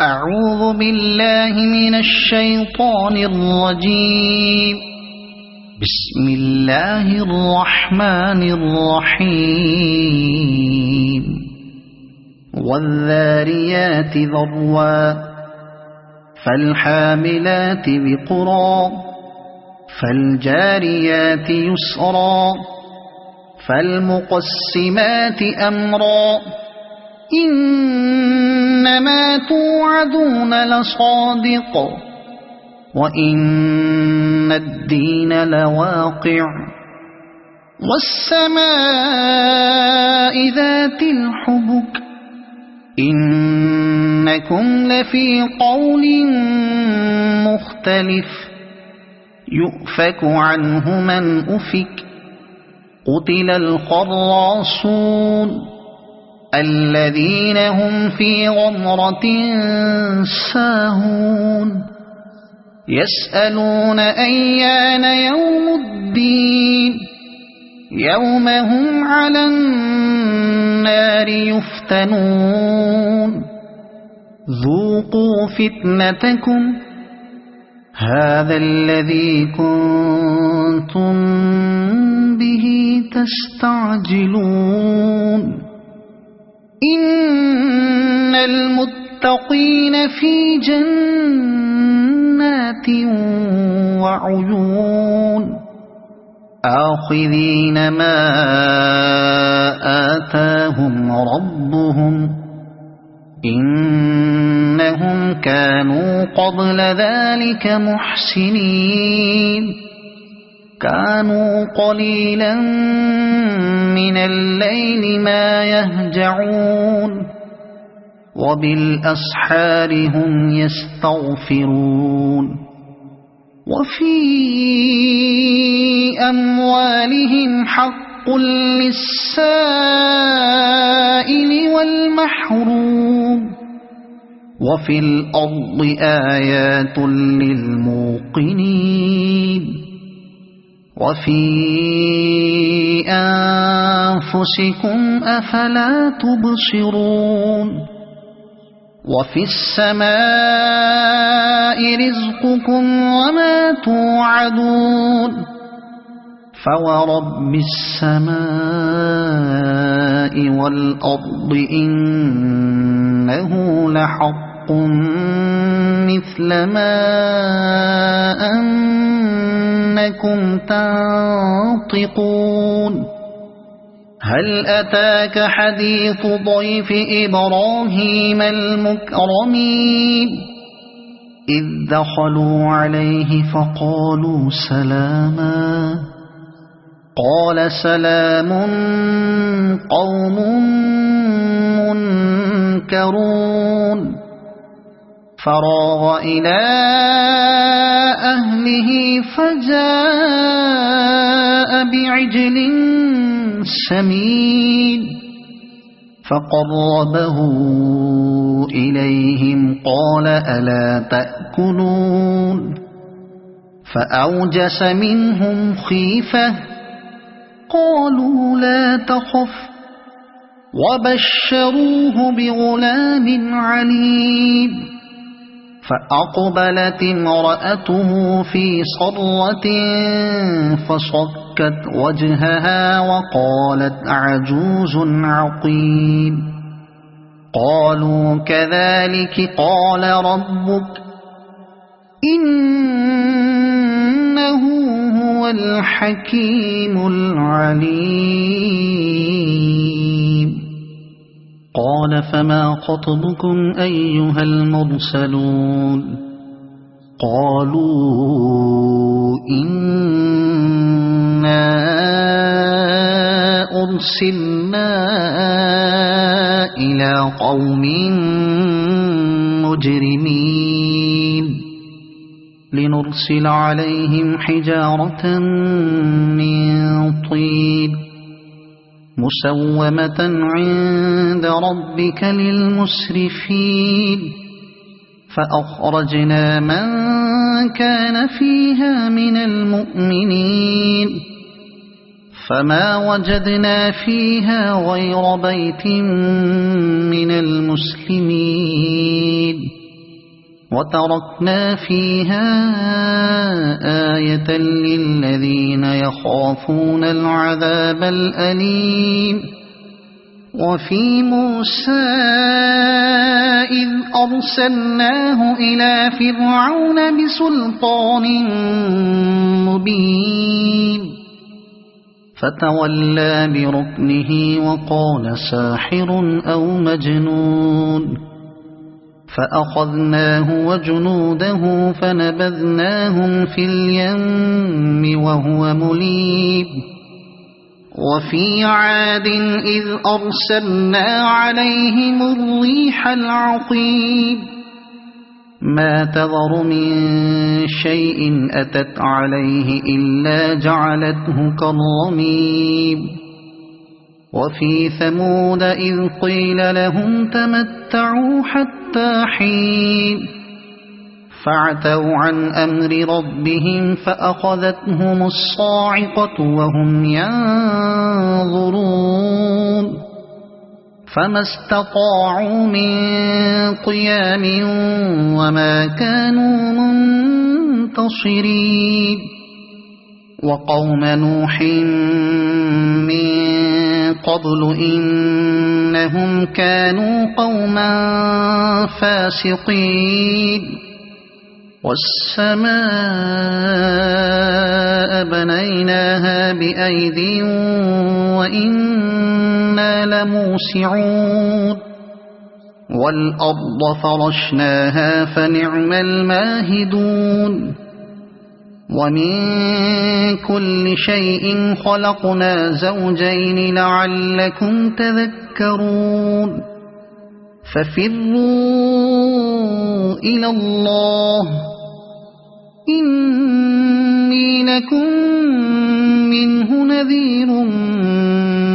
أعوذ بالله من الشيطان الرجيم. بسم الله الرحمن الرحيم. والذاريات ذروا فالحاملات وقرا فالجاريات يسرا فالمقسمات أمرا إنما توعدون لصادق وإن الدين لواقع والسماء ذات الحبك إنكم لفي قول مختلف يؤفك عنه من أفك قتل الخراصون الذين هم في غمرة ساهون يسألون أيان يوم الدين يوم هم على النار يفتنون ذوقوا فتنتكم هذا الذي كنتم به تستعجلون إن المتقين في جنات وعيون آخذين ما آتاهم ربهم إنهم كانوا قبل ذلك محسنين كانوا قليلا من الليل ما يهجعون وبالأسحار هم يستغفرون وفي أموالهم حق للسائل والمحروم وفي الأرض آيات للموقنين وفي أنفسكم أفلا تبصرون وفي السماء رزقكم وما توعدون فورب السماء والأرض إنه لحق مثل ما أنكم تنطقون هل أتاك حديث ضيف إبراهيم المكرمين إذ دخلوا عليه فقالوا سلاما قال سلام قوم منكرون فراغ إلى أهله فجاء بعجل سمين فقربه إليهم قال ألا تأكلون فأوجس منهم خيفة قالوا لا تخف وبشروه بغلام عليم فأقبلت امرأته في صرة فصكت وجهها وقالت عجوز عقيم قالوا كذلك قال ربك إنه هو الحكيم العليم قال فما خطبكم أيها المرسلون قالوا إنا أرسلنا إلى قوم مجرمين لنرسل عليهم حجارة من طين مسومة عند ربك للمسرفين فأخرجنا من كان فيها من المؤمنين فما وجدنا فيها غير بيت من المسلمين وتركنا فيها آية للذين يخافون العذاب الأليم وفي موسى إذ أرسلناه إلى فرعون بسلطان مبين فتولى بركنه وقال ساحر أو مجنون فأخذناه وجنوده فنبذناهم في اليم وهو مليم وفي عاد إذ أرسلنا عليهم الريح العقيم ما تذر من شيء أتت عليه إلا جعلته كالرميم وفي ثمود إذ قيل لهم تمتعوا حتى حين فعتوا عن أمر ربهم فأخذتهم الصاعقة وهم ينظرون فما استطاعوا من قيام وما كانوا منتصرين وقوم نوح من قبل إنهم كانوا قوما فاسقين والسماء بنيناها بأيد وإنا لموسعون والأرض فرشناها فنعم الماهدون ومن كل شيء خلقنا زوجين لعلكم تذكرون ففروا إلى الله إني لكم منه نذير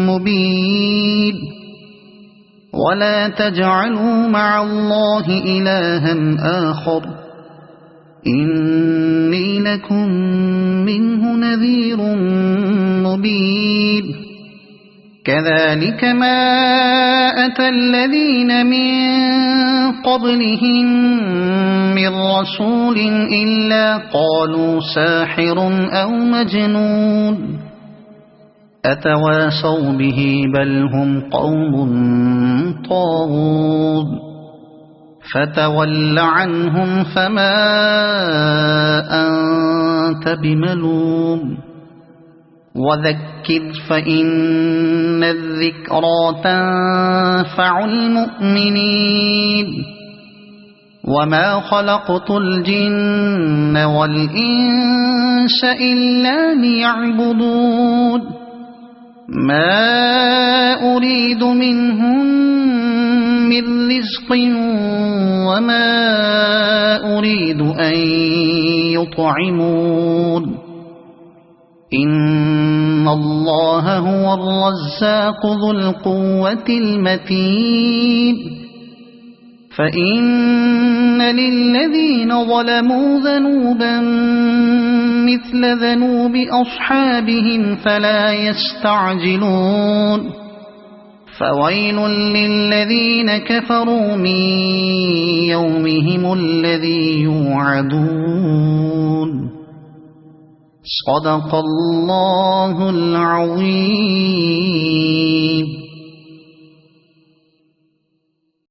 مبين ولا تجعلوا مع الله إلها آخر إني لكم منه نذير مبين كذلك ما أتى الذين من قبلهم من رسول إلا قالوا ساحر أو مجنون أتواصوا به بل هم قوم طاغون فتول عنهم فما أنت بملوم وذكر فإن الذكرى تنفع المؤمنين وما خلقت الجن والإنس إلا ليعبدون ما أريد منهم من رزق وما أريد أن يطعمون إن الله هو الرزاق ذو القوة المتين فإن للذين ظلموا ذنوبا مثل ذنوب أصحابهم فلا يستعجلون فويل للذين كفروا من يومهم الذي يوعدون صدق الله العظيم.